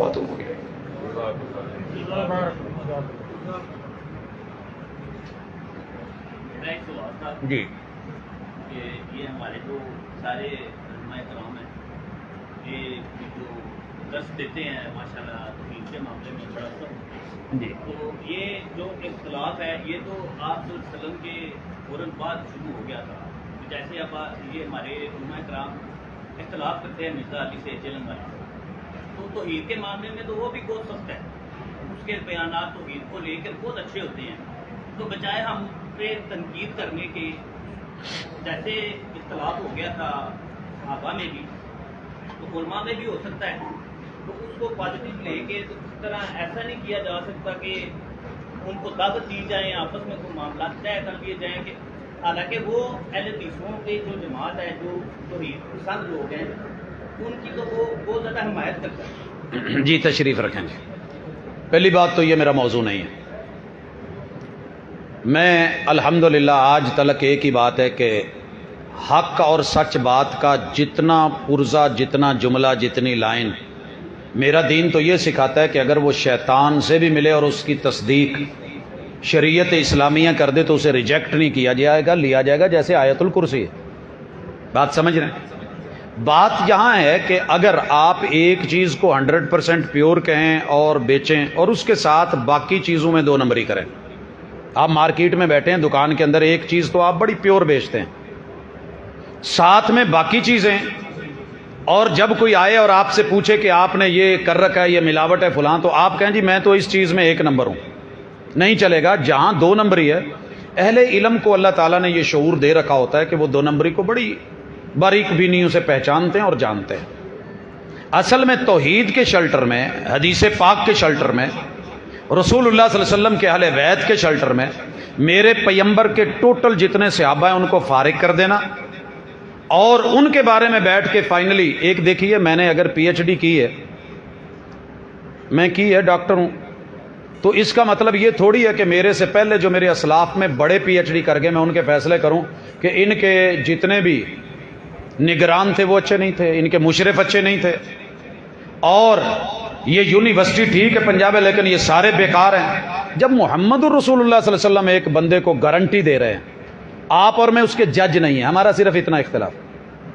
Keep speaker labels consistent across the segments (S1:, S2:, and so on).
S1: باتوں ہو گیا۔
S2: میں ایک سوال تھا
S1: جی
S2: کہ یہ ہمارے جو سارے علماء کرام ہیں یہ جو درس دیتے ہیں ماشاء اللہ توحید کے معاملے میں بڑا سب،
S1: جی
S2: تو یہ جو اختلاف ہے یہ تو آپ صلی اللہ علیہ وسلم کے فوراً بعد شروع ہو گیا تھا۔ جیسے اب یہ ہمارے علماء کرام اختلاف کرتے ہیں مرزا علی سے جلن والے، تو توحید کے معاملے میں تو وہ بھی بہت سخت ہے، اس کے بیانات توحید کو لے کر بہت اچھے ہوتے ہیں، تو بجائے ہم پہ تنقید کرنے کے جیسے اختلاف ہو گیا تھا صحابہ میں بھی تو علماء میں بھی ہو سکتا ہے، تو اس کو پازیٹیو لے کے تو اس طرح ایسا نہیں کیا جا سکتا کہ ان کو دعوت دی جائیں، آپس میں کوئی معاملات طے کر لیے جائیں، کہ حالانکہ وہ اہل حدیثوں کی جو جماعت ہے جو توحید پسند لوگ ہیں ان کی تو وہ بہت زیادہ حمایت کرتا ہے۔
S1: جی تشریف رکھیں جی۔ پہلی بات تو یہ میرا موضوع نہیں ہے، میں الحمدللہ آج تلک ایک ہی بات ہے کہ حق اور سچ بات کا جتنا پرزہ، جتنا جملہ، جتنی لائن، میرا دین تو یہ سکھاتا ہے کہ اگر وہ شیطان سے بھی ملے اور اس کی تصدیق شریعت اسلامیہ کر دے تو اسے ریجیکٹ نہیں کیا جائے گا، لیا جائے گا، جیسے آیت الکرسی ہے۔ بات سمجھ رہے ہیں؟ بات یہاں ہے کہ اگر آپ ایک چیز کو 100% پیور کہیں اور بیچیں اور اس کے ساتھ باقی چیزوں میں 2 نمبری کریں، آپ مارکیٹ میں بیٹھے ہیں دکان کے اندر، ایک چیز تو آپ بڑی پیور بیچتے ہیں، ساتھ میں باقی چیزیں، اور جب کوئی آئے اور آپ سے پوچھے کہ آپ نے یہ کر رکھا ہے، یہ ملاوٹ ہے فلاں، تو آپ کہیں جی میں تو اس چیز میں 1 نمبر ہوں، نہیں چلے گا۔ جہاں 2 نمبری ہے، اہل علم کو اللہ تعالیٰ نے یہ شعور دے رکھا ہوتا ہے کہ وہ 2 نمبری کو بڑی باریک بینیوں سے پہچانتے ہیں اور جانتے ہیں۔ اصل میں توحید کے شلٹر میں، حدیث پاک کے شلٹر میں، رسول اللہ صلی اللہ علیہ وسلم کے اہل بیت کے شلٹر میں، میرے پیمبر کے ٹوٹل جتنے صحابہ ہیں ان کو فارغ کر دینا، اور ان کے بارے میں بیٹھ کے فائنلی ایک دیکھیے، میں نے اگر پی ایچ ڈی کی ہے، میں کی ہے، ڈاکٹر ہوں، تو اس کا مطلب یہ تھوڑی ہے کہ میرے سے پہلے جو میرے اسلاف میں بڑے پی ایچ ڈی کر گئے میں ان کے فیصلے کروں کہ ان کے جتنے بھی نگران تھے وہ اچھے نہیں تھے، ان کے مشرف اچھے نہیں تھے، اور یہ یونیورسٹی ٹھیک ہے پنجاب ہے لیکن یہ سارے بیکار ہیں۔ جب محمد الرسول اللہ صلی اللہ علیہ وسلم ایک بندے کو گارنٹی دے رہے ہیں، آپ اور میں اس کے جج نہیں ہیں، ہمارا صرف اتنا اختلاف،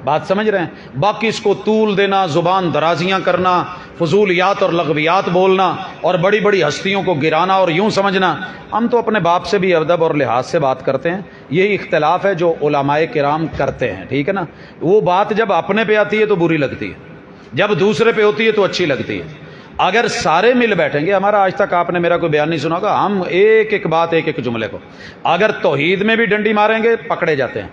S1: بات سمجھ رہے ہیں؟ باقی اس کو طول دینا، زبان درازیاں کرنا، فضولیات اور لغویات بولنا، اور بڑی بڑی ہستیوں کو گرانا اور یوں سمجھنا، ہم تو اپنے باپ سے بھی ادب اور لحاظ سے بات کرتے ہیں، یہی اختلاف ہے جو علماء کرام کرتے ہیں، ٹھیک ہے نا؟ وہ بات جب اپنے پہ آتی ہے تو بری لگتی ہے، جب دوسرے پہ ہوتی ہے تو اچھی لگتی ہے۔ اگر سارے مل بیٹھیں گے، ہمارا آج تک آپ نے میرا کوئی بیان نہیں سنا ہوگا، ہم ایک ایک بات، ایک ایک جملے کو اگر توحید میں بھی ڈنڈی ماریں گے پکڑے جاتے ہیں،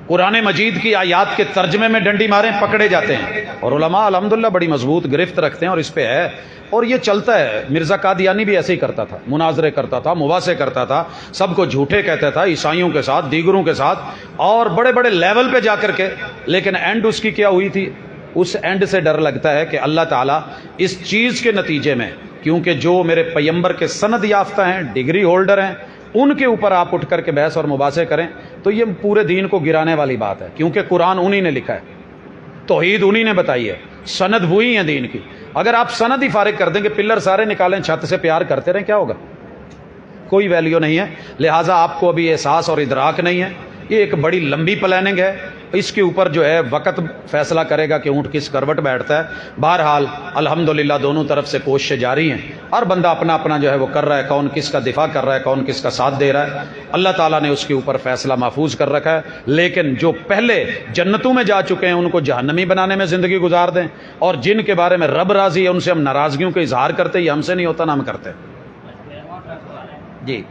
S1: قرآن مجید کی آیات کے ترجمے میں ڈنڈی ماریں پکڑے جاتے ہیں، اور علماء الحمدللہ بڑی مضبوط گرفت رکھتے ہیں اور اس پہ ہے، اور یہ چلتا ہے۔ مرزا قادیانی بھی ایسے ہی کرتا تھا، مناظرے کرتا تھا، مباحثے کرتا تھا، سب کو جھوٹے کہتا تھا، عیسائیوں کے ساتھ، دیگروں کے ساتھ، اور بڑے بڑے لیول پہ جا کر کے، لیکن اینڈ اس کی کیا ہوئی تھی؟ اس اینڈ سے ڈر لگتا ہے کہ اللہ تعالیٰ اس چیز کے نتیجے میں، کیونکہ جو میرے پیمبر کے سند یافتہ ہیں، ڈگری ہولڈر ہیں، ان کے اوپر آپ اٹھ کر کے بحث اور مباحثے کریں تو یہ پورے دین کو گرانے والی بات ہے، کیونکہ قرآن انہی نے لکھا ہے، توحید انہی نے بتائی ہے، سند وہی ہیں دین کی۔ اگر آپ سند ہی فارغ کر دیں کہ پلر سارے نکالیں، چھت سے پیار کرتے رہیں، کیا ہوگا؟ کوئی ویلیو نہیں ہے۔ لہٰذا آپ کو ابھی احساس اور ادراک نہیں ہے، یہ ایک بڑی لمبی پلاننگ ہے، اس کے اوپر جو ہے وقت فیصلہ کرے گا کہ اونٹ کس کروٹ بیٹھتا ہے۔ بہرحال الحمدللہ دونوں طرف سے کوششیں جاری ہیں، ہر بندہ اپنا اپنا جو ہے وہ کر رہا ہے، کون کس کا دفاع کر رہا ہے، کون کس کا ساتھ دے رہا ہے، اللہ تعالیٰ نے اس کے اوپر فیصلہ محفوظ کر رکھا ہے۔ لیکن جو پہلے جنتوں میں جا چکے ہیں ان کو جہنمی بنانے میں زندگی گزار دیں، اور جن کے بارے میں رب راضی ہے ان سے ہم ناراضگیوں کا اظہار کرتے، یہ ہم سے نہیں ہوتا، نہ ہم کرتے۔ جی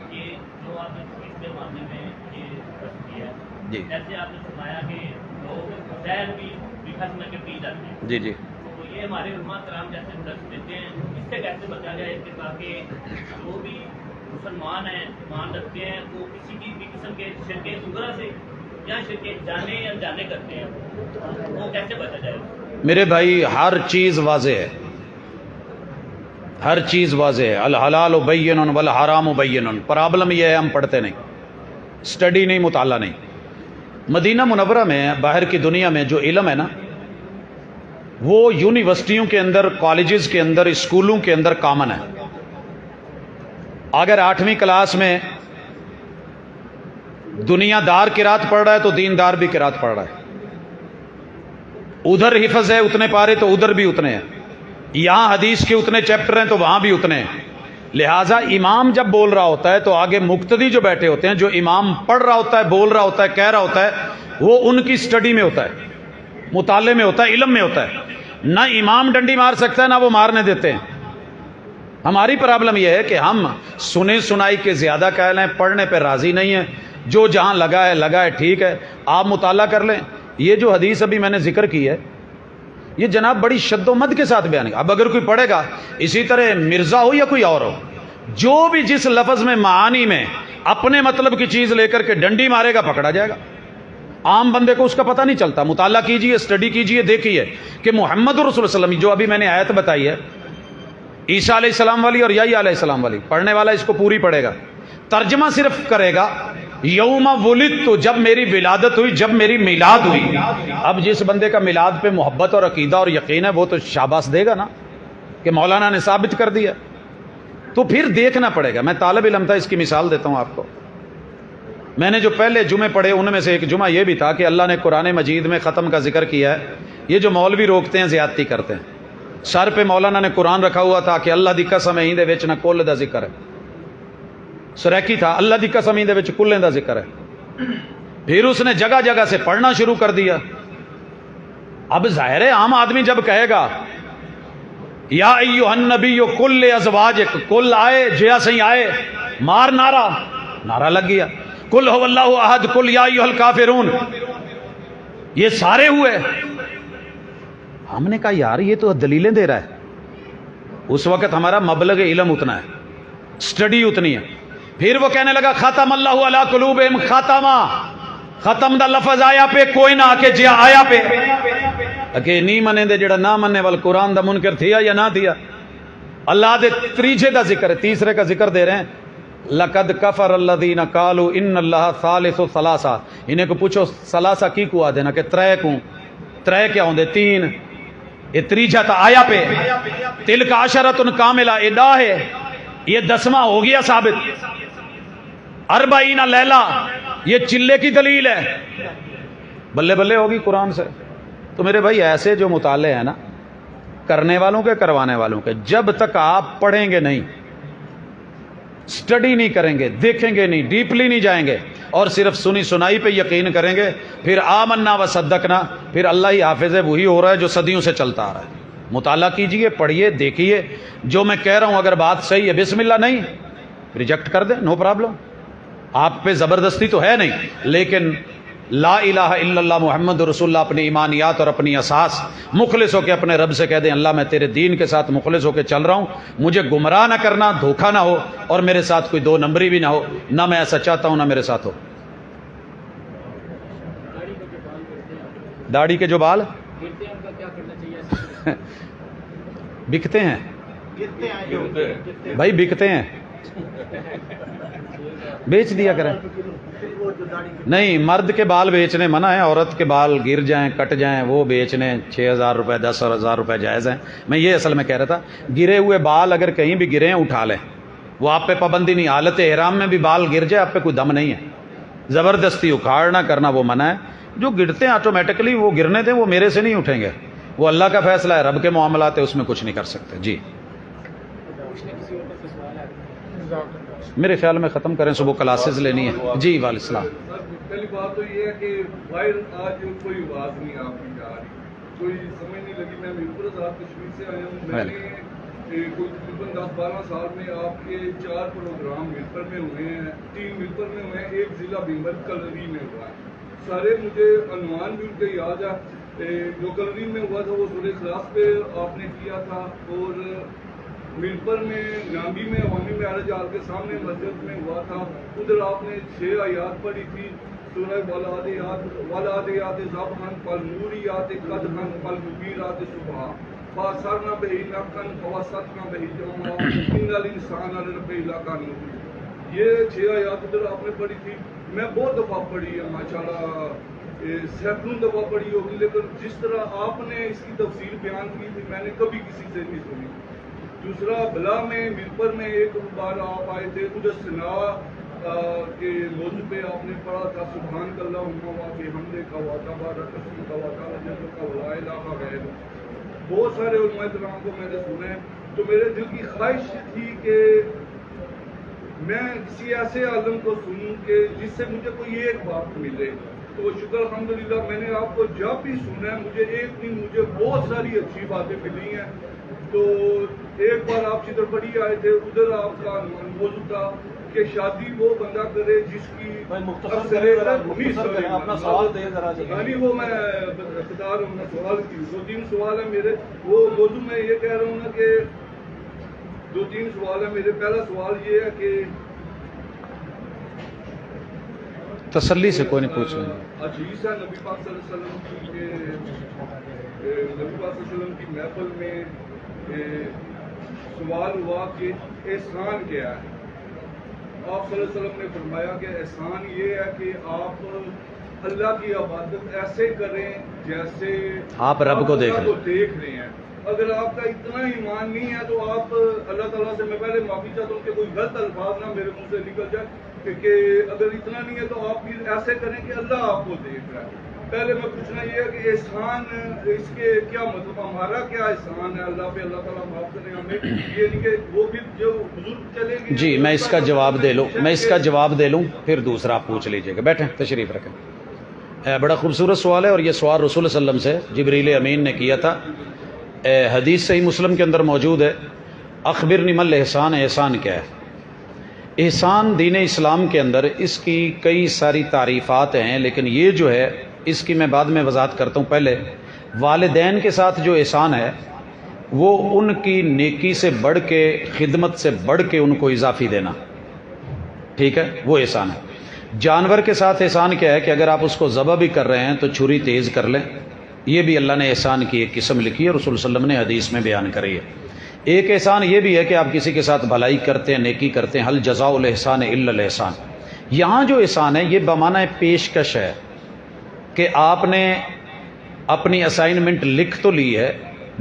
S1: جی
S2: جیسے آپ نے فرمایا کہ لوگ زہر بھی ختم کر کے پی جاتے ہیں،
S1: جی جی
S2: تو یہ ہمارے علماء کرام جیسے درس دیتے ہیں، اس سے کیسے بچا جائے کہ تاکہ جو بھی مسلمان ہیں، ایمان رکھتے ہیں، وہ کسی بھی قسم کے شرک صغریٰ سے یا شرک جانے یا انجانے کرتے ہیں، وہ کیسے بچا جائے؟
S1: میرے بھائی ہر چیز واضح ہے، ہر چیز واضح ہے، الحلال بین والحرام بین۔ پرابلم یہ ہے ہم پڑھتے نہیں، اسٹڈی نہیں، مطالعہ نہیں۔ مدینہ منورہ میں، باہر کی دنیا میں جو علم ہے نا، وہ یونیورسٹیوں کے اندر، کالجز کے اندر، اسکولوں کے اندر کامن ہے. اگر 8ویں کلاس میں دنیا دار قرات پڑھ رہا ہے تو دیندار بھی قرات پڑھ رہا ہے. ادھر حفظ ہے اتنے پارے تو ادھر بھی اتنے ہیں. یہاں حدیث کے اتنے چیپٹر ہیں تو وہاں بھی اتنے ہیں. لہٰذا امام جب بول رہا ہوتا ہے تو آگے مقتدی جو بیٹھے ہوتے ہیں، جو امام پڑھ رہا ہوتا ہے، بول رہا ہوتا ہے، کہہ رہا ہوتا ہے، وہ ان کی سٹڈی میں ہوتا ہے، مطالعے میں ہوتا ہے، علم میں ہوتا ہے. نہ امام ڈنڈی مار سکتا ہے نہ وہ مارنے دیتے ہیں. ہماری پرابلم یہ ہے کہ ہم سنے سنائی کے زیادہ کہہ لیں، پڑھنے پہ راضی نہیں ہیں. جو جہاں لگا ہے ٹھیک ہے، آپ مطالعہ کر لیں. یہ جو حدیث ابھی میں نے ذکر کی ہے، یہ جناب بڑی شد و مد کے ساتھ بیان ہے. اب اگر کوئی پڑھے گا، اسی طرح مرزا ہو یا کوئی اور ہو، جو بھی جس لفظ میں معانی میں اپنے مطلب کی چیز لے کر کے ڈنڈی مارے گا پکڑا جائے گا. عام بندے کو اس کا پتہ نہیں چلتا. مطالعہ کیجئے، اسٹڈی کیجئے، دیکھیے کہ محمد رسول اللہ صلی اللہ علیہ وسلم جو ابھی میں نے آیت بتائی ہے، عیسیٰ علیہ السلام والی اور یحییٰ علیہ السلام والی، پڑھنے والا اس کو پوری پڑھے گا، ترجمہ صرف کرے گا. یوم ولدت، جب میری ولادت ہوئی، جب میری میلاد ہوئی. اب جس بندے کا میلاد پہ محبت اور عقیدہ اور یقین ہے وہ تو شاباش دے گا نا کہ مولانا نے ثابت کر دیا. تو پھر دیکھنا پڑے گا. میں طالب علم تھا، اس کی مثال دیتا ہوں آپ کو. میں نے جو پہلے جمعے پڑھے ان میں سے ایک جمعہ یہ بھی تھا کہ اللہ نے قرآن مجید میں ختم کا ذکر کیا ہے. یہ جو مولوی روکتے ہیں زیادتی کرتے ہیں. سر پہ مولانا نے قرآن رکھا ہوا تھا کہ اللہ دی قسم ہے اندے وچ نہ کل دا ذکر ہے. سریکی تھا اللہ دی قسم اندے وچ کلیں دا ذکر ہے. پھر اس نے جگہ جگہ سے پڑھنا شروع کر دیا. اب ظاہر ہے عام آدمی جب کہے گا یا ایھا النبی کل ازواجک، کل آئے جیا سہی آئے، مار نعرہ لگ گیا. کل هو اللہ احد، کل یا ایھا الکافرون، یہ سارے ہوئے. ہم نے کہا یار یہ تو دلیلیں دے رہا ہے. اس وقت ہمارا مبلغ علم اتنا ہے، سٹڈی اتنی ہے. پھر وہ کہنے لگا ختم اللہ علی قلوبہم ختمہ، ختم دا لفظ آیا پہ کوئی نہ آکے جیا آیا پہ کہ نہیں منے دے جڑا نہ منے وال قرآن دا منکر تھیا یا نہ تھیا. اللہ دے تریجے دا ذکر ہے، تیسرے کا ذکر دے رہے ہیں. لقد کفر الذین قالوا ان اللہ ثالث ثلاثہ. انہیں کو پوچھو ثلاثہ کی کو آ دینا کہ ترے کو، ترے کیا ہوندے؟ تین. یہ تریجا تا آیا پہ. تلک عشرۃ کاملہ، اڈا ہے یہ 10واں ہو گیا ثابت. 40 لیلہ، یہ چلے کی دلیل ہے. بلے بلے ہوگی قرآن سے. تو میرے بھائی ایسے جو مطالعے ہیں نا، کرنے والوں کے کروانے والوں کے، جب تک آپ پڑھیں گے نہیں، سٹڈی نہیں کریں گے، دیکھیں گے نہیں، ڈیپلی نہیں جائیں گے اور صرف سنی سنائی پہ یقین کریں گے، پھر آمنا و صدقنا، پھر اللہ ہی حافظ ہے. وہی ہو رہا ہے جو صدیوں سے چلتا آ رہا ہے. مطالعہ کیجئے، پڑھیے، دیکھیے. جو میں کہہ رہا ہوں اگر بات صحیح ہے بسم اللہ، نہیں ریجیکٹ کر دیں، نو پرابلم. آپ پہ زبردستی تو ہے نہیں، لیکن لا الہ الا اللہ محمد رسول اللہ اپنی ایمانیات اور اپنی اساس مخلص ہو کے اپنے رب سے کہہ دیں اللہ میں تیرے دین کے ساتھ مخلص ہو کے چل رہا ہوں، مجھے گمراہ نہ کرنا، دھوکہ نہ ہو اور میرے ساتھ کوئی دو نمبری بھی نہ ہو، نہ میں ایسا چاہتا ہوں نہ میرے ساتھ ہو. داڑھی کے جو بال بکتے ہیں بھائی، بکتے ہیں، بیچ دیا کریں. نہیں، مرد کے بال بیچنے منع ہے، عورت کے بال گر جائیں، کٹ جائیں، وہ بیچنے 6,000 روپے 10,000 روپے جائز ہیں. میں یہ اصل میں کہہ رہا تھا، گرے ہوئے بال اگر کہیں بھی گرے ہیں اٹھا لیں، وہ آپ پہ پابندی نہیں. حالت احرام میں بھی بال گر جائے آپ پہ کوئی دم نہیں ہے. زبردستی اکھاڑنا کرنا وہ منع ہے. جو گرتے ہیں آٹومیٹکلی وہ گرنے دیں، وہ میرے سے نہیں اٹھیں گے، وہ اللہ کا فیصلہ ہے، رب کے معاملات ہے، اس میں کچھ نہیں کر سکتے. جی میرے خیال میں ختم کریں، صبح کلاسز لینی ہے. جی وعلیکم السلام.
S3: پہلی بات تو یہ ہے کہ باہر آج کوئی آواز نہیں آپ کی جا رہی، کوئی سمجھ نہیں لگی. میں میرپور صاحب کشمیر سے آیا ہوں. میں نے کوئی تقریباً 10-12 سال میں آپ کے 4 پروگرام میرپور میں ہوئے ہیں، 3 میرپور میں ہوئے ہیں، 1 ضلع بھیمر کلری میں ہوا ہے. سارے مجھے عنوان بھی ان کے یاد ہے. جو کلری میں ہوا تھا وہ سورہ اخلاص پہ آپ نے کیا تھا، اور میرپور میں ناندی میں عوامی معراج آپ کے سامنے مسجد میں ہوا تھا. ادھر آپ نے 6 آیات پڑھی تھی، سورہ والعادیات ضبحا فالموریات قدحا فالمغیرات صبحا فاثرن بہ نقعا فوسطن بہ جمعا ان الانسان لربہ لکانود. یہ 6 آیات ادھر آپ نے پڑھی تھی. میں بہت دفعہ پڑھی ہے ماشاءاللہ. سینکڑوں دفعہ پڑھی ہوگی، لیکن جس طرح آپ نے اس کی تفصیل بیان کی تھی میں نے کبھی کسی سے نہیں سنی۔ دوسرا، بلا میں ممبر میں ایک بار آپ آئے تھے، مجسنا کے موضوع پہ آپ نے پڑھا تھا سبحان اللہ عما کے حمدے کا واقعہ بارک رسول کا واقعہ جب کا لا الہ غیر۔ بہت سارے علماء کرام کو میں نے سنا ہے، تو میرے دل کی خواہش تھی کہ میں کسی ایسے عالم کو سنوں کہ جس سے مجھے کوئی ایک بات ملے۔ تو شکر الحمدللہ میں نے آپ کو جب بھی سنا ہے مجھے ایک دن مجھے بہت ساری اچھی باتیں ملی ہیں۔ تو ایک بار آپ چترپڑی آئے تھے، ادھر آپ کا موضوع تھا کہ شادی وہ بندہ کرے جس کی
S4: اپنا سوال دے ذرا
S3: یعنی وہ میں بتا رہا ہوں نا، سوال کی 2-3 سوال ہے میرے، وہ موضوع میں یہ کہہ رہا ہوں نا کہ 2-3 سوال ہے میرے۔ پہلا سوال یہ ہے کہ
S1: تسلی سے کوئی نہیں پوچھ رہے۔
S3: حدیث ہے نبی پاک صلی اللہ علیہ وسلم کی کہ نبی پاک صلی اللہ علیہ وسلم کی محفل میں سوال ہوا کہ احسان کیا ہے؟ آپ صلی اللہ علیہ وسلم نے فرمایا کہ احسان یہ ہے کہ آپ اللہ کی عبادت ایسے کریں جیسے
S1: آپ رب کو دیکھ
S3: رہے ہیں۔ اگر آپ کا اتنا ایمان نہیں ہے تو آپ اللہ تعالیٰ سے، میں پہلے معافی چاہتا ہوں کہ کوئی غلط الفاظ نہ میرے منہ سے نکل جائے، کہ اگر اتنا نہیں ہے تو آپ پھر ایسے کریں کہ اللہ آپ کو دیکھ رہا ہے۔ پہلے میں پوچھنا یہ ہے کہ احسان اس کے کیا مطلب، ہمارا کیا احسان ہے اللہ پہ؟ اللہ تعالیٰ معاف کریں ہمیں، یہ نہیں کہ وہ پھر جو بزرگ چلیں گے۔
S1: جی میں اس کا جواب دے لوں پھر دوسرا آپ پوچھ لیجئے گا۔ بیٹھیں، تشریف رکھیں۔ بڑا خوبصورت سوال ہے، اور یہ سوال رسول صلی اللہ علیہ وسلم سے جبریل امین نے کیا تھا۔ حدیث صحیح مسلم کے اندر موجود ہے، اخبرنی ما الاحسان، احسان کیا ہے؟ احسان دین اسلام کے اندر اس کی کئی ساری تعریفات ہیں، لیکن یہ جو ہے اس کی میں بعد میں وضاحت کرتا ہوں۔ پہلے والدین کے ساتھ جو احسان ہے وہ ان کی نیکی سے بڑھ کے، خدمت سے بڑھ کے ان کو اضافی دینا، ٹھیک ہے، وہ احسان ہے۔ جانور کے ساتھ احسان کیا ہے کہ اگر آپ اس کو ذبح بھی کر رہے ہیں تو چھری تیز کر لیں، یہ بھی اللہ نے احسان کی ایک قسم لکھی ہے، رسول صلی اللہ علیہ وسلم نے حدیث میں بیان کری ہے۔ ایک احسان یہ بھی ہے کہ آپ کسی کے ساتھ بھلائی کرتے ہیں، نیکی کرتے ہیں، حل جزاء الاحسان الا الاحسان۔ یہاں جو احسان ہے یہ بمعنی پیشکش ہے کہ آپ نے اپنی اسائنمنٹ لکھ تو لی ہے،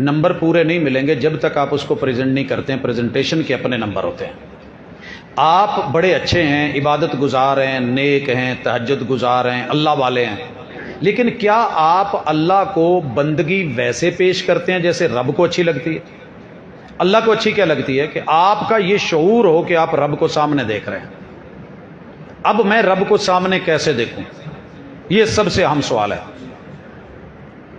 S1: نمبر پورے نہیں ملیں گے جب تک آپ اس کو پریزنٹ نہیں کرتے ہیں، پریزنٹیشن کے اپنے نمبر ہوتے ہیں۔ آپ بڑے اچھے ہیں، عبادت گزار ہیں، نیک ہیں، تہجد گزار ہیں، اللہ والے ہیں، لیکن کیا آپ اللہ کو بندگی ویسے پیش کرتے ہیں جیسے رب کو اچھی لگتی ہے؟ اللہ کو اچھی کیا لگتی ہے کہ آپ کا یہ شعور ہو کہ آپ رب کو سامنے دیکھ رہے ہیں۔ اب میں رب کو سامنے کیسے دیکھوں؟ یہ سب سے اہم سوال ہے۔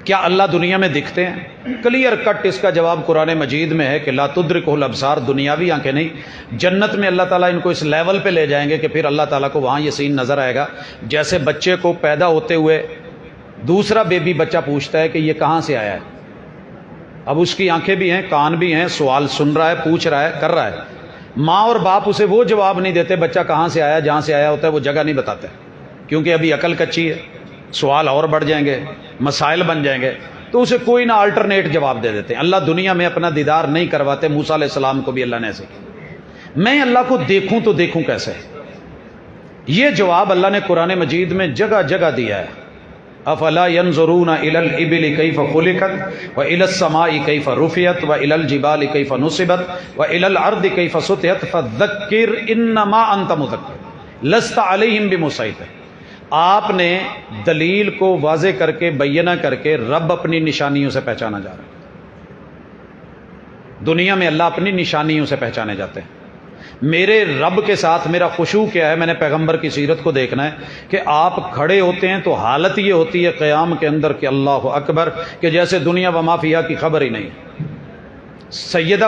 S1: کیا اللہ دنیا میں دکھتے ہیں؟ کلیئر کٹ اس کا جواب قرآن مجید میں ہے کہ لا تدرکہ الابصار، دنیاوی آنکھیں نہیں۔ جنت میں اللہ تعالیٰ ان کو اس لیول پہ لے جائیں گے کہ پھر اللہ تعالیٰ کو وہاں یہ سین نظر آئے گا جیسے بچے کو پیدا ہوتے ہوئے دوسرا بیبی بچہ پوچھتا ہے کہ یہ کہاں سے آیا ہے۔ اب اس کی آنکھیں بھی ہیں، کان بھی ہیں، سوال سن رہا ہے، پوچھ رہا ہے، کر رہا ہے۔ ماں اور باپ اسے وہ جواب نہیں دیتے بچہ کہاں سے آیا، جہاں سے آیا ہوتا ہے وہ جگہ نہیں بتاتے، کیونکہ ابھی عقل کچی ہے، سوال اور بڑھ جائیں گے، مسائل بن جائیں گے، تو اسے کوئی نہ الٹرنیٹ جواب دے دیتے ہیں۔ اللہ دنیا میں اپنا دیدار نہیں کرواتے، موسیٰ علیہ السلام کو بھی اللہ نے ایسے کیا۔ میں اللہ کو دیکھوں تو دیکھوں کیسے؟ یہ جواب اللہ نے قرآن مجید میں جگہ جگہ دیا ہے۔ افلا ينظرون الى الابل كيف خلقت والى السماء كيف رفعت والى الجبال كيف نصبت والى الارض كيف سطحت فذكر انما انت مذكر لست عليهم بمسيطر۔ آپ نے دلیل کو واضح کر کے، بینہ کر کے رب اپنی نشانیوں سے پہچانا جا رہا ہے۔ دنیا میں اللہ اپنی نشانیوں سے پہچانے جاتے ہیں۔ میرے رب کے ساتھ میرا خشوع کیا ہے؟ میں نے پیغمبر کی سیرت کو دیکھنا ہے کہ آپ کھڑے ہوتے ہیں تو حالت یہ ہوتی ہے قیام کے اندر کہ اللہ اکبر، کہ جیسے دنیا و ما فیہا کی خبر ہی نہیں۔ سیدہ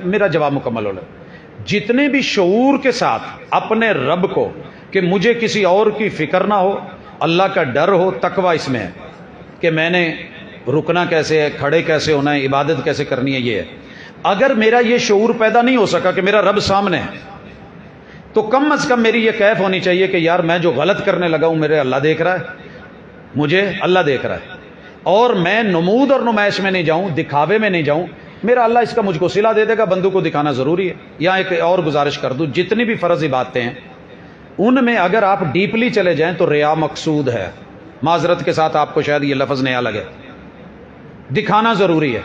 S1: میرا جواب مکمل ہو رہا، جتنے بھی شعور کے ساتھ اپنے رب کو، کہ مجھے کسی اور کی فکر نہ ہو، اللہ کا ڈر ہو، تقوی اس میں ہے کہ میں نے رکنا کیسے ہے، کھڑے کیسے ہونا ہے، عبادت کیسے کرنی ہے، یہ ہے۔ اگر میرا یہ شعور پیدا نہیں ہو سکا کہ میرا رب سامنے ہے، تو کم از کم میری یہ کیف ہونی چاہیے کہ یار میں جو غلط کرنے لگا ہوں میرے اللہ دیکھ رہا ہے، مجھے اللہ دیکھ رہا ہے، اور میں نمود اور نمائش میں نہیں جاؤں، دکھاوے میں نہیں جاؤں، میرا اللہ اس کا مجھ کو صلہ دے دے گا۔ بندوں کو دکھانا ضروری ہے۔ یہاں ایک اور گزارش کر دوں، جتنی بھی فرض عبادتیں ہیں ان میں اگر آپ ڈیپلی چلے جائیں تو ریا مقصود ہے، معذرت کے ساتھ آپ کو شاید یہ لفظ نیا لگے، دکھانا ضروری ہے۔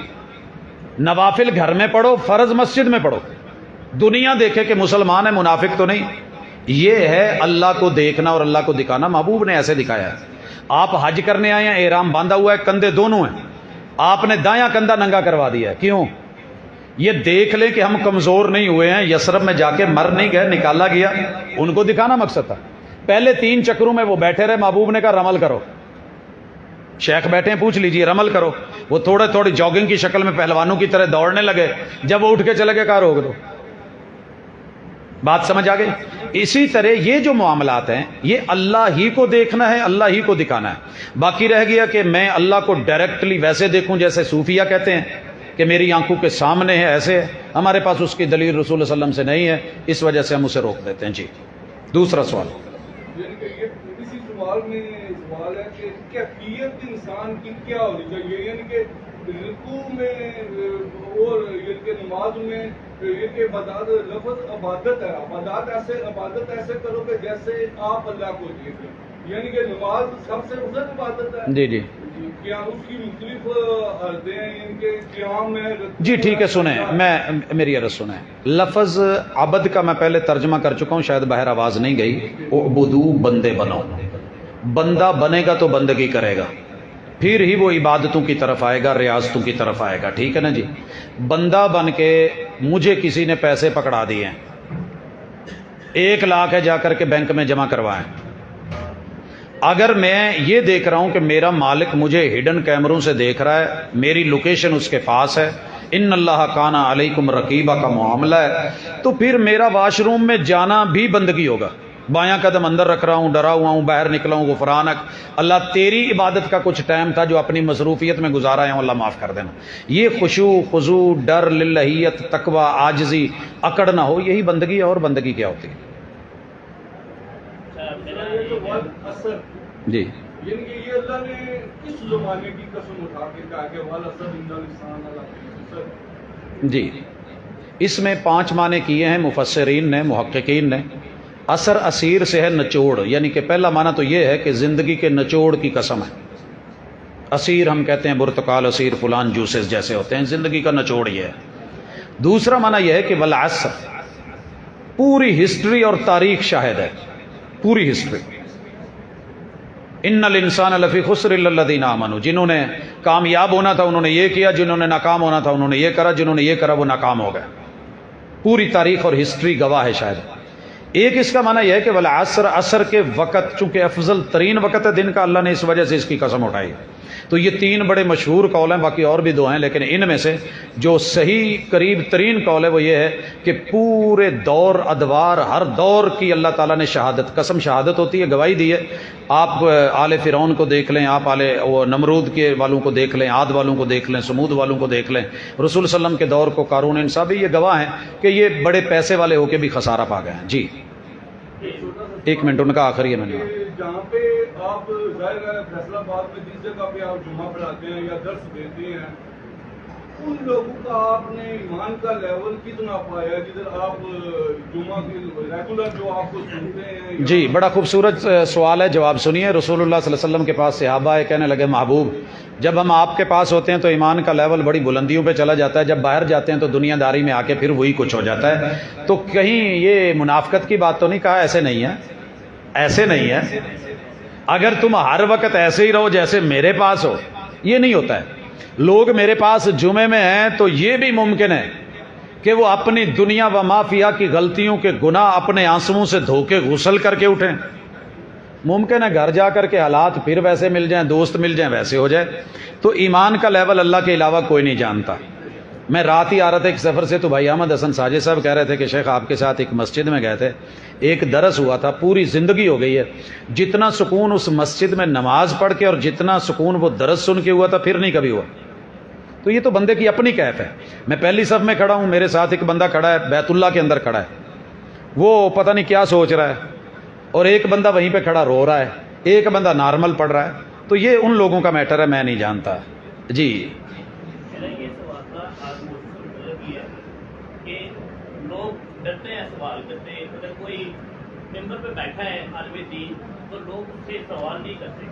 S1: نوافل گھر میں پڑھو، فرض مسجد میں پڑھو، دنیا دیکھے کہ مسلمان ہے، منافق تو نہیں۔ یہ ہے اللہ کو دیکھنا اور اللہ کو دکھانا۔ محبوب نے ایسے دکھایا ہے۔ آپ حج کرنے آئے ہیں، احرام باندھا ہوا ہے، کندھے دونوں ہیں، آپ نے دایاں کندھا ننگا کروا دیا ہے، کیوں؟ یہ دیکھ لیں کہ ہم کمزور نہیں ہوئے ہیں، یثرب میں جا کے مر نہیں گئے، نکالا گیا، ان کو دکھانا مقصد تھا۔ پہلے 3 چکروں میں وہ بیٹھے رہے، محبوب نے کہا رمل کرو۔ شیخ بیٹھے ہیں، پوچھ لیجئے، رمل کرو۔ وہ تھوڑی جاگنگ کی شکل میں پہلوانوں کی طرح دوڑنے لگے، جب وہ اٹھ کے چلے گئے کہا روک دو۔ بات سمجھ آ گئی؟ اسی طرح یہ جو معاملات ہیں یہ اللہ ہی کو دیکھنا ہے، اللہ ہی کو دکھانا ہے۔ باقی رہ گیا کہ میں اللہ کو ڈائریکٹلی ویسے دیکھوں جیسے صوفیہ کہتے ہیں کہ میری آنکھوں کے سامنے ہے، ایسے ہے، ہمارے پاس اس کی دلیل رسول اللہ علیہ وسلم سے نہیں ہے، اس وجہ سے ہم اسے روک دیتے ہیں۔ جی دوسرا سوال۔
S3: یعنی کہ یہ اسی سوال میں سوال ہے کہ کیفیت انسان کی کیا ہونی چاہیے، یعنی کہ رکوع میں اور یعنی کہ نماز میں یہ کہ عبادت لفظ عبادت ہے، عبادت ایسے کرو کہ جیسے آپ اللہ کو دیکھیں، یعنی کہ نماز سب سے افضل عبادت ہے۔
S1: جی جی
S3: کیا اس کی مختلف عرضیں ہیں، یعنی کہ قیام میں
S1: جی ٹھیک ہے، سنیں، میری عرض سنیں۔ لفظ عبد کا میں پہلے ترجمہ کر چکا ہوں، شاید باہر آواز نہیں گئی۔ اعبدو، بندے بنو، بندہ بنے گا تو بندگی کرے گا، پھر ہی وہ عبادتوں کی طرف آئے گا، ریاضتوں کی طرف آئے گا، ٹھیک ہے نا جی۔ بندہ بن کے مجھے کسی نے پیسے پکڑا دیے ہیں، 1 لاکھ ہے، جا کر کے بینک میں جمع کروائیں۔ اگر میں یہ دیکھ رہا ہوں کہ میرا مالک مجھے ہڈن کیمروں سے دیکھ رہا ہے، میری لوکیشن اس کے پاس ہے، ان اللہ کان علیکم رقیبہ کا معاملہ ہے، تو پھر میرا واش روم میں جانا بھی بندگی ہوگا۔ بایاں قدم اندر رکھ رہا ہوں، ڈرا ہوا ہوں، باہر نکلا ہوں، غفرانک، اللہ تیری عبادت کا کچھ ٹائم تھا جو اپنی مصروفیت میں گزارا ہے، اللہ معاف کر دینا۔ یہ خشوع، خضوع، ڈر، للہیت، تقوی، عاجزی، اکڑ نہ ہو، یہی بندگی ہے۔ اور بندگی کیا ہوتی ہے؟ جی
S3: یعنی کہ یہ اللہ نے کس زمانے کی قسم اٹھا کے کہا کہ وَالْعَصْرِ إِنَّ الْإِنسَانَ لَفِي خُسْرٍ؟
S1: جی اس میں 5 معنی کیے ہیں مفسرین نے، محققین نے۔ اثر اسیر سے ہے نچوڑ، یعنی کہ پہلا معنی تو یہ ہے کہ زندگی کے نچوڑ کی قسم ہے۔ اسیر ہم کہتے ہیں برتقال اسیر، فلان جوسز جیسے ہوتے ہیں، زندگی کا نچوڑ یہ ہے۔ دوسرا معنی یہ ہے کہ والعصر، پوری ہسٹری اور تاریخ شاہد ہے، پوری ہسٹری۔ ان الانسان لفی خسر الا الذین آمنوا، جنہوں نے کامیاب ہونا تھا انہوں نے یہ کیا، جنہوں نے ناکام ہونا تھا انہوں نے یہ کرا، جنہوں نے یہ کرا وہ ناکام ہو گئے۔ پوری تاریخ اور ہسٹری گواہ ہے شاید۔ ایک اس کا معنی یہ ہے کہ والعصر، عصر کے وقت، چونکہ افضل ترین وقت ہے دن کا، اللہ نے اس وجہ سے اس کی قسم اٹھائی۔ تو یہ 3 بڑے مشہور قول ہیں، باقی اور بھی 2 ہیں، لیکن ان میں سے جو صحیح قریب ترین قول ہے وہ یہ ہے کہ پورے دور ادوار، ہر دور کی اللہ تعالیٰ نے شہادت، قسم شہادت ہوتی ہے، گواہی دی ہے۔ آپ آل فرعون کو دیکھ لیں، آپ نمرود کے والوں کو دیکھ لیں، عاد والوں کو دیکھ لیں، سمود والوں کو دیکھ لیں، رسول صلی اللہ علیہ وسلم کے دور کو، قارون، ان سب یہ گواہ ہیں کہ یہ بڑے پیسے والے ہو کے بھی خسارہ پا گئے ہیں۔ جی 1 منٹ ان کا آخری ہے، میں نے
S3: جہاں پہ آپ ظاہر ہے فیصلہ آباد میں جس جگہ پہ آپ جمعہ پڑھاتے ہیں یا درس دیتے ہیں، ان لوگوں کا آپ نے ایمان کا لیول کتنا پایا جدھر آپ جمعہ کی ریگولر جو آپ کو سنتے ہیں؟
S1: جی بڑا خوبصورت سوال ہے، جواب سنیے۔ رسول اللہ صلی اللہ علیہ وسلم کے پاس صحابہ آئے، کہنے لگے محبوب جب ہم آپ کے پاس ہوتے ہیں تو ایمان کا لیول بڑی بلندیوں پہ چلا جاتا ہے، جب باہر جاتے ہیں تو دنیا داری میں آ کے پھر وہی کچھ ہو جاتا ہے، تو کہیں یہ منافقت کی بات تو نہیں؟ کہا ایسے نہیں ہے، ایسے نہیں ہے۔ اگر تم ہر وقت ایسے ہی رہو جیسے میرے پاس ہو، یہ نہیں ہوتا ہے۔ لوگ میرے پاس جمعے میں ہیں تو یہ بھی ممکن ہے کہ وہ اپنی دنیا و ما فیہا کی غلطیوں کے گناہ اپنے آنسوؤں سے دھو کے غسل کر کے اٹھیں۔ ممکن ہے گھر جا کر کے حالات پھر ویسے مل جائیں، دوست مل جائیں، ویسے ہو جائے۔ تو ایمان کا لیول اللہ کے علاوہ کوئی نہیں جانتا۔ میں رات ہی آ رہا تھا ایک سفر سے، تو بھائی احمد حسن ساجد صاحب کہہ رہے تھے کہ شیخ آپ کے ساتھ ایک مسجد میں گئے تھے، ایک درس ہوا تھا، پوری زندگی ہو گئی ہے، جتنا سکون اس مسجد میں نماز پڑھ کے اور جتنا سکون وہ درس سن کے ہوا تھا پھر نہیں کبھی ہوا۔ تو یہ تو بندے کی اپنی کیف ہے۔ میں پہلی صف میں کھڑا ہوں، میرے ساتھ ایک بندہ کھڑا ہے، بیت اللہ کے اندر کھڑا ہے، وہ پتہ نہیں کیا سوچ رہا ہے، اور ایک بندہ وہیں پہ کھڑا رو رہا ہے، ایک بندہ نارمل پڑھ رہا ہے۔ تو یہ ان لوگوں کا میٹر ہے، میں نہیں جانتا۔ جی
S2: میرا یہ سوال تھا، آج مطلب یہ ہے کہ لوگ ڈرتے ہیں سوال کرتے ہیں، اگر کوئی ممبر پہ بیٹھا ہے عالم دین تو لوگ اس سے سوال نہیں کرتے۔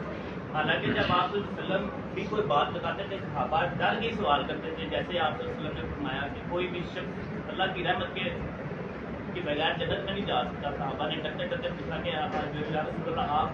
S2: حالانکہ جب آپ صلی اللہ علیہ وسلم بھی کوئی بات بتاتے تھے صحابہ ڈر کے سوال کرتے تھے، جیسے آپ صلی اللہ علیہ وسلم نے فرمایا کہ کوئی بھی شخص اللہ کی رحمت کے بغیر جنت میں نہیں جا سکتا. صحابہ نے ڈرتے ڈرتے پوچھا کہ آپ یا رسول اللہ آپ،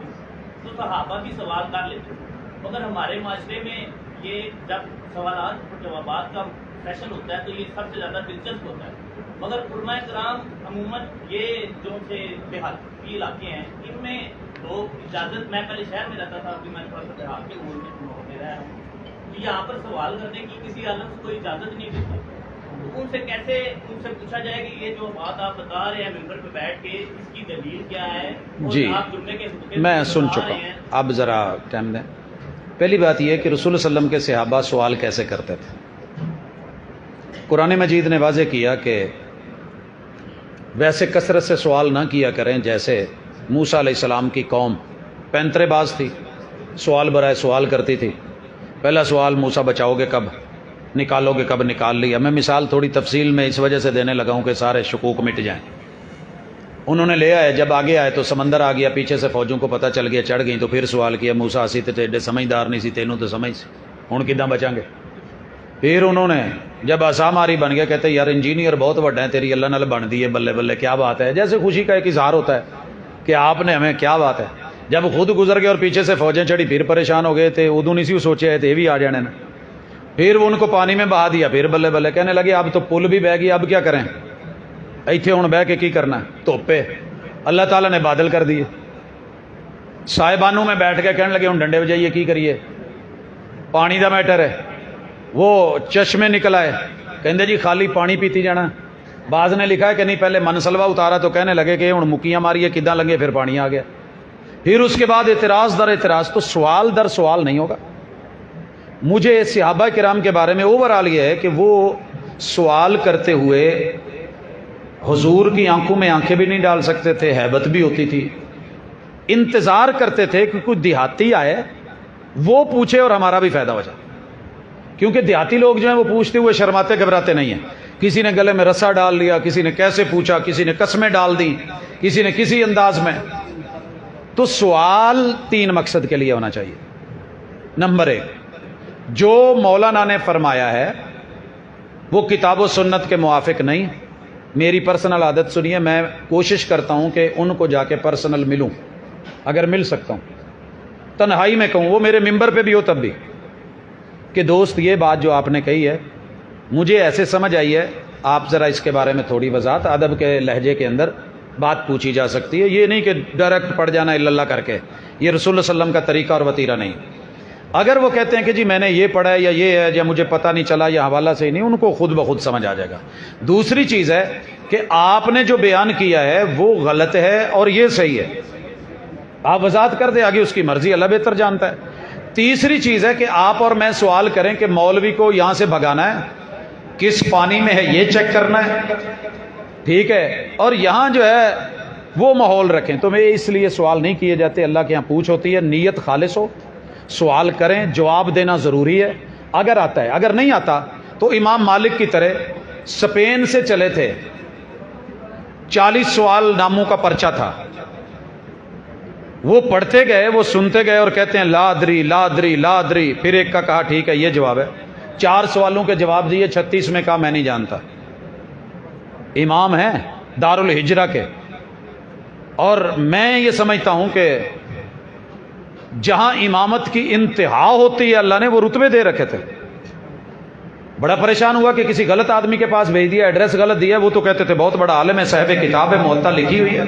S2: تو صحابہ بھی سوال کر لیتے تھے. مگر ہمارے معاشرے میں یہ جب سوالات اور جوابات کا سیشن ہوتا ہے تو یہ سب سے زیادہ دلچسپ ہوتا ہے. مگر علماء کرام عموماً یہ جو سے دیہاتی علاقے ہیں ان میں لوگ اجازت، میں پہلے شہر میں رہتا تھا، ابھی میں تھوڑا سا دیہات کے ماحول میں رہا ہوں، کہ یہاں پر سوال کرنے کی کسی عالم سے کوئی اجازت نہیں دیتا. تو ان سے کیسے ان سے پوچھا جائے کہ یہ جو بات آپ بتا رہے ہیں ممبر پہ بیٹھ کے اس کی دلیل کیا ہے؟
S1: جی
S2: آپ جملے کے
S1: میں سن چکا ہوں، اب ذرا ٹائم دیں. پہلی بات یہ کہ رسول اللہ علیہ وسلم کے صحابہ سوال کیسے کرتے تھے. قرآن مجید نے واضح کیا کہ ویسے کثرت سے سوال نہ کیا کریں جیسے موسیٰ علیہ السلام کی قوم پینترے باز تھی، سوال برائے سوال کرتی تھی. پہلا سوال موسیٰ بچاؤ گے کب، نکالو گے کب، نکال لیا. میں مثال تھوڑی تفصیل میں اس وجہ سے دینے لگا ہوں کہ سارے شکوک مٹ جائیں. انہوں نے لے آئے، جب آگے آئے تو سمندر آ گیا، پیچھے سے فوجوں کو پتہ چل گیا، چڑھ گئیں. تو پھر سوال کیا موسیٰ اسی تے ایڈے سمجھدار نہیں سی، تینوں تو سمجھ سی، ہن کداں بچاں گے. پھر انہوں نے جب آسا ماری بن گیا، کہتے یار انجینئر بہت بڑا ہے، تیری اللہ نال بن دی ہے، بلے بلے کیا بات ہے. جیسے خوشی کا ایک اظہار ہوتا ہے کہ آپ نے ہمیں، کیا بات ہے. جب خود گزر گئے اور پیچھے سے فوجیں چڑھی، پھر پریشان ہو گئے تھے. ادو نہیں سی سوچے ہے تو یہ بھی آ جانے نا. پھر وہ ان کو پانی میں بہا دیا، پھر بلے بلے کہنے لگے اب تو پل بھی بہ گیا، اب کیا کریں، ایتھے ہوں بہ کے کی کرنا ہے. دھوپے اللہ تعالیٰ نے بادل کر دیے. صاحبانوں میں بیٹھ کے کہنے لگے ہوں ڈنڈے بجائیے، کی کریے، پانی دا میٹر ہے. وہ چشمے نکل آئے، کہندے جی خالی پانی پیتی جانا. بعض نے لکھا ہے کہ نہیں، پہلے منسلوا اتارا تو کہنے لگے کہ ہوں مکیاں ماریے، کداں لگے، پھر پانی آ گیا. پھر اس کے بعد اعتراض در اعتراض. تو سوال در سوال نہیں ہوگا. مجھے صحابہ کرام کے بارے میں اوورآل یہ ہے کہ وہ سوال کرتے ہوئے حضور کی آنکھوں میں آنکھیں بھی نہیں ڈال سکتے تھے، ہیبت بھی ہوتی تھی. انتظار کرتے تھے کہ کوئی دیہاتی آئے، وہ پوچھے اور ہمارا بھی فائدہ ہو جائے. کیونکہ دیہاتی لوگ جو ہیں وہ پوچھتے ہوئے شرماتے گھبراتے نہیں ہیں. کسی نے گلے میں رسا ڈال لیا، کسی نے کیسے پوچھا، کسی نے قسمیں ڈال دیں، کسی نے کسی انداز میں. تو سوال 3 مقصد کے لیے ہونا چاہیے. نمبر 1، جو مولانا نے فرمایا ہے وہ کتاب و سنت کے موافق نہیں. میری پرسنل عادت سنیے، میں کوشش کرتا ہوں کہ ان کو جا کے پرسنل ملوں، اگر مل سکتا ہوں، تنہائی میں کہوں، وہ میرے ممبر پہ بھی ہو تب بھی، کہ دوست یہ بات جو آپ نے کہی ہے مجھے ایسے سمجھ آئی ہے، آپ ذرا اس کے بارے میں تھوڑی وضاحت، ادب کے لہجے کے اندر بات پوچھی جا سکتی ہے. یہ نہیں کہ ڈائریکٹ پڑ جانا الا اللہ کر کے، یہ رسول اللہ صلی اللہ علیہ وسلم کا طریقہ اور وتیرہ نہیں. اگر وہ کہتے ہیں کہ جی میں نے یہ پڑھا ہے یا یہ ہے یا مجھے پتہ نہیں چلا یا حوالہ سے ہی نہیں، ان کو خود بخود سمجھ آ جائے گا. دوسری چیز ہے کہ آپ نے جو بیان کیا ہے وہ غلط ہے اور یہ صحیح ہے، آپ وضاحت کر دیں، آگے اس کی مرضی، اللہ بہتر جانتا ہے. تیسری چیز ہے کہ آپ اور میں سوال کریں کہ مولوی کو یہاں سے بھگانا ہے، کس پانی میں ہے یہ چیک کرنا ہے، ٹھیک ہے، اور یہاں جو ہے وہ ماحول رکھیں. تو میں اس لیے سوال نہیں کیے جاتے، اللہ کے یہاں پوچھ ہوتی ہے، نیت خالص ہو، سوال کریں، جواب دینا ضروری ہے اگر آتا ہے. اگر نہیں آتا تو امام مالک کی طرح اسپین سے چلے تھے، 40 سوال ناموں کا پرچہ تھا، وہ پڑھتے گئے، وہ سنتے گئے اور کہتے ہیں لا ادری لا ادری لا ادری. پھر ایک کا کہا ٹھیک ہے یہ جواب ہے، 4 سوالوں کے جواب دیے، 36 میں کہا میں نہیں جانتا. امام ہیں دارالہجرہ کے. اور میں یہ سمجھتا ہوں کہ جہاں امامت کی انتہا ہوتی ہے اللہ نے وہ رتبے دے رکھے تھے. بڑا پریشان ہوا کہ کسی غلط آدمی کے پاس بھیج دیا، ایڈریس غلط دیا. وہ تو کہتے تھے بہت بڑا عالم ہے، صاحب کتاب ہے، موطا لکھی ہوئی ہے.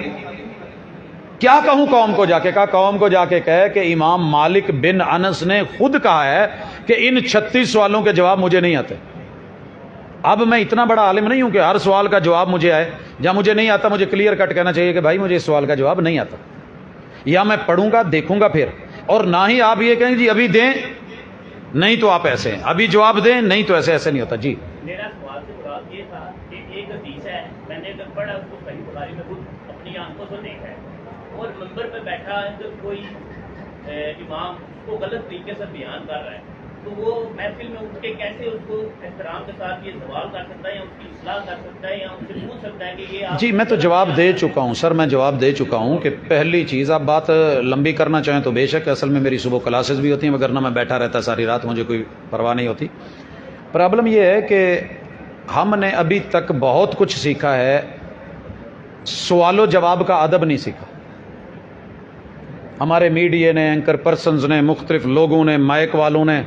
S1: کیا کہوں قوم کو جا کے؟ کہا قوم کو جا کے کہے کہ امام مالک بن انس نے خود کہا ہے کہ ان 36 سوالوں کے جواب مجھے نہیں آتے. اب میں اتنا بڑا عالم نہیں ہوں کہ ہر سوال کا جواب مجھے آئے. جہاں مجھے نہیں آتا مجھے کلیئر کٹ کہنا چاہیے کہ بھائی مجھے اس سوال کا جواب نہیں آتا، یا میں پڑھوں گا دیکھوں گا پھر. اور نہ ہی آپ یہ کہیں جی ابھی دیں نہیں تو آپ ایسے ہیں، ابھی جواب دیں نہیں تو ایسے ایسے نہیں ہوتا. جی
S2: میرا سوال سے مراد یہ تھا کہ ایک حدیث ہے، میں نے اگر پڑھا اس کو صحیح بخاری میں خود اپنی آنکھوں سے دیکھا ہے، اور منبر پہ بیٹھا اگر کوئی امام کو غلط طریقے سے بیان کر رہا ہے تو وہ محفل میں اٹھ کے کیسے اس کو احترام کے ساتھ یہ سوال کر سکتا ہے یا اس کی اصلاح کر سکتا ہے یا ان سے پوچھ سکتا ہے کہ یہ آپ
S1: جی میں تو جواب دے چکا ہوں سر، میں جواب دے چکا ہوں کہ پہلی چیز، آپ بات لمبی کرنا چاہیں تو بے شک، اصل میں میری صبح کلاسز بھی ہوتی ہیں، وگرنہ میں بیٹھا رہتا ساری رات، مجھے کوئی پرواہ نہیں ہوتی۔ پرابلم یہ ہے کہ ہم نے ابھی تک بہت کچھ سیکھا ہے، سوال و جواب کا ادب نہیں سیکھا۔ ہمارے میڈیا نے، اینکر پرسنز نے، مختلف لوگوں نے، مائک والوں نے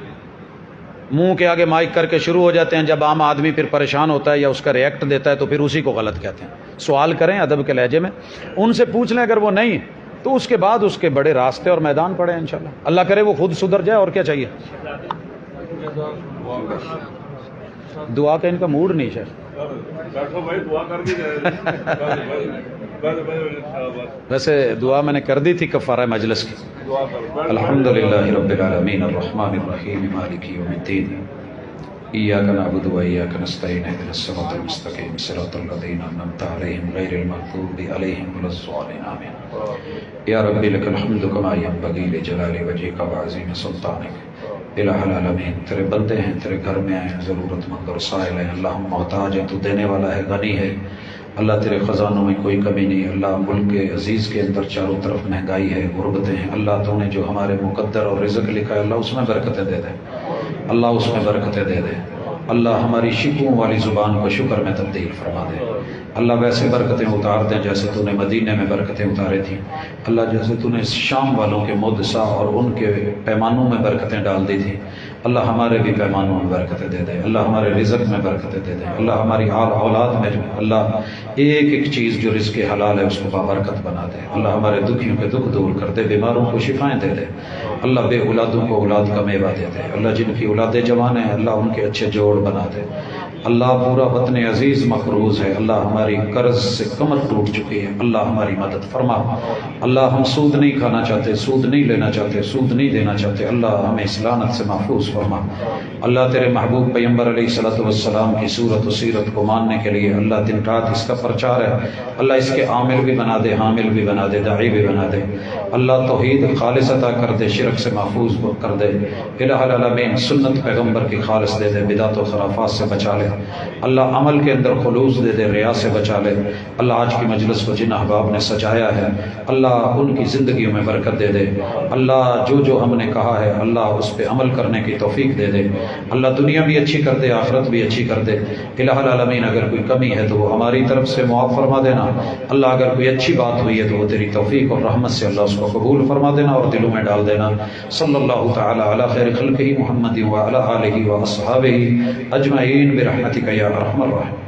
S1: منہ کے آگے مائک کر کے شروع ہو جاتے ہیں، جب عام آدمی پھر پریشان ہوتا ہے یا اس کا ریئیکٹ دیتا ہے تو پھر اسی کو غلط کہتے ہیں۔ سوال کریں ادب کے لہجے میں، ان سے پوچھ لیں، اگر وہ نہیں تو اس کے بعد اس کے بڑے راستے اور میدان پڑے انشاءاللہ، اللہ کرے وہ خود سدھر جائے، اور کیا چاہیے۔ دعا کا ان کا موڈ نہیں ہے، ویسے دعا میں نے کر دی تھی کفارہ مجلس کی۔ الحمدللہ رب العالمین الرحمن الرحیم مالک یوم الدین ایاک نعبد و ایاک نستعین اهدنا الصراط المستقیم صراط الذین انعمت علیہم غیر المغضوب علیہم ولا الضالین آمین۔ یا رب لک الحمد کما ینبغی لجلال وجهک وعظیم سلطانک۔ الہ العالمین، تیرے بندے ہیں، تیرے گھر میں آئے ہیں، ضرورت مند اور سائل ہیں، اللہ ہم محتاج ہیں، تو دینے والا ہے، غنی ہے، اللہ تیرے خزانوں میں کوئی کمی نہیں۔ اللہ ملک عزیز کے اندر چاروں طرف مہنگائی ہے، غربتیں ہیں، اللہ تو نے جو ہمارے مقدر اور رزق لکھا ہے اللہ اس میں برکتیں دے دے، اللہ اس میں برکتیں دے دے۔ اللہ ہماری شکووں والی زبان کو شکر میں تبدیل فرما دے، اللہ ویسے برکتیں اتار دیں جیسے تو نے مدینے میں برکتیں اتارے تھیں، اللہ جیسے تو نے شام والوں کے مدسا اور ان کے پیمانوں میں برکتیں ڈال دی تھیں، اللہ ہمارے بھی پیمانوں میں برکتیں دے دے، اللہ ہمارے رزق میں برکتیں دے دے، اللہ ہماری آل اولاد میں جو اللہ ایک ایک چیز جو رزق حلال ہے اس کو بابرکت بنا دے، اللہ ہمارے دکھیوں کے دکھ دور کر دے، بیماروں کو شفائیں دے دے، اللہ بے اولادوں کو اولاد کا میوہ دے دے، اللہ جن کی اولادیں جوان ہیں اللہ ان کے اچھے جوڑ بنا دے، اللہ پورا وطن عزیز مقروض ہے، اللہ ہماری قرض سے کمر ٹوٹ چکی ہے، اللہ ہماری مدد فرما، اللہ ہم سود نہیں کھانا چاہتے، سود نہیں لینا چاہتے، سود نہیں دینا چاہتے، اللہ ہمیں اس لعنت سے محفوظ فرما، اللہ تیرے محبوب پیغمبر علیہ الصلوۃ والسلام کی صورت و سیرت کو ماننے کے لیے اللہ دن رات اس کا پرچار ہے، اللہ اس کے عامل بھی بنا دے، حامل بھی بنا دے، داعی بھی بنا دے، اللہ توحید خالص عطا کر دے، شرک سے محفوظ کر دے، الہ العالمین سنت پیغمبر کی خالص دے دے، بدعت و خرافات سے بچا لے، اللہ عمل کے اندر خلوص دے دے، ریا سے بچا لے، اللہ آج کی مجلس کو جن احباب نے سجایا ہے اللہ ان کی زندگیوں میں برکت دے دے، اللہ جو ہم نے کہا ہے اللہ اس پہ عمل کرنے کی توفیق دے دے، اللہ دنیا بھی اچھی کر دے، آخرت بھی اچھی کر دے، الہ العالمین اگر کوئی کمی ہے تو وہ ہماری طرف سے معاف فرما دینا، اللہ اگر کوئی اچھی بات ہوئی ہے تو وہ تیری توفیق اور رحمت سے اللہ اس کو قبول فرما دینا اور دلوں میں ڈال دینا، صلی اللہ تعالی علی خیر خلقہ محمد وعلی آلہ واصحابہ اجمعین برحمتک یا ارحم الراحمین۔